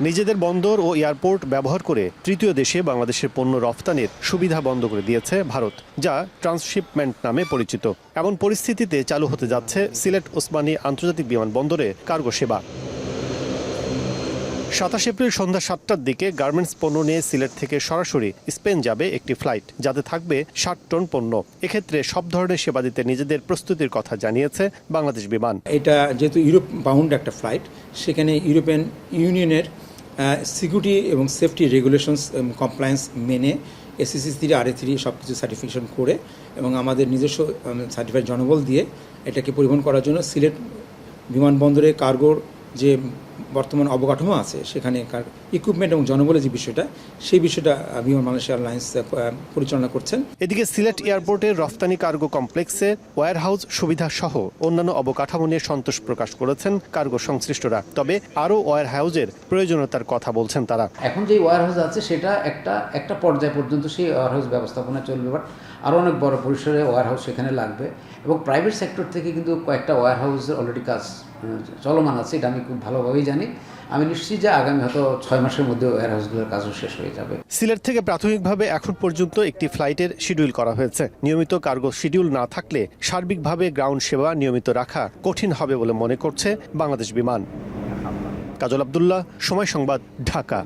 নিজেদের বন্দর ও এয়ারপোর্ট ব্যবহার করে তৃতীয় দেশে বাংলাদেশের পণ্য রফতানির সুবিধা বন্ধ করে দিয়েছে ভারত, যা ট্রান্সশিপমেন্ট নামে পরিচিত। এমন পরিস্থিতিতে চালু হতে যাচ্ছে সিলেট ওসমানী আন্তর্জাতিক বিমানবন্দরে কার্গো সেবা। 27 এপ্রিল সন্ধ্যা 7টার দিকে গার্মেন্টস পণ্য নিয়ে সিলেট থেকে সরাসরি স্পেন যাবে একটি ফ্লাইট, যাতে থাকবে 60 টন পণ্য। এক্ষেত্রে সব ধরনের সেবা দিতে নিজেদের প্রস্তুতির কথা জানিয়েছে বাংলাদেশ বিমান। এটা যেহেতু ইউরোপ বাউন্ড একটা ফ্লাইট, সেখানে ইউরোপিয়ান ইউনিয়নের সিকিউরিটি এবং সেফটি রেগুলেশনস কমপ্লায়েন্স মেনে SCC 3 RA 3 সব কিছু সার্টিফিকেশন করে এবং আমাদের নিজস্ব সার্টিফাইড জনবল দিয়ে এটাকে পরিবহন করার জন্য সিলেট বিমানবন্দরে কার্গোর যে বর্তমান অবকাঠামো আছে, সেখানে ইকুইপমেন্ট এবং জনবলের যে বিষয়টা, সেই বিষয়টা বিমান বাংলাদেশ এয়ারলাইন্স পরিচালনা করছেন। এদিকে সিলেট এয়ারপোর্টের রফতানি কার্গো কমপ্লেক্সে ওয়্যারহাউস সুবিধা সহ অন্যান্য অবকাঠামো নিয়ে সন্তোষ প্রকাশ করেছেন কার্গো সংশ্লিষ্টরা। তবে আরও ওয়্যারহাউসের প্রয়োজনীয়তার কথা বলছেন তারা। এখন যে ওয়্যারহাউস আছে সেটা একটা পর্যায় পর্যন্ত সেই ওয়্যারহাউস ব্যবস্থাপনা চলবে, বাট আরও অনেক বড় পরিসরে ওয়্যারহাউস সেখানে লাগবে এবং প্রাইভেট সেক্টর থেকে কিন্তু কয়েকটা ওয়্যারহাউসের অলরেডি কাজ চলমান আছে, এটা আমি খুব ভালোভাবেই জানি। আমি নিশ্চিত যে আগামী হয়তো 6 মাসের মধ্যে ওয়্যারহাউসগুলোর কাজও শেষ হয়ে যাবে। সিলেট থেকে প্রাথমিকভাবে এখন পর্যন্ত একটি ফ্লাইটের শিডিউল করা হয়েছে। নিয়মিত কার্গো শিডিউল না থাকলে সার্বিকভাবে গ্রাউন্ড সেবা নিয়মিত রাখা কঠিন হবে বলে মনে করছে বাংলাদেশ বিমান। কাজল আব্দুল্লাহ, সময় সংবাদ, ঢাকা।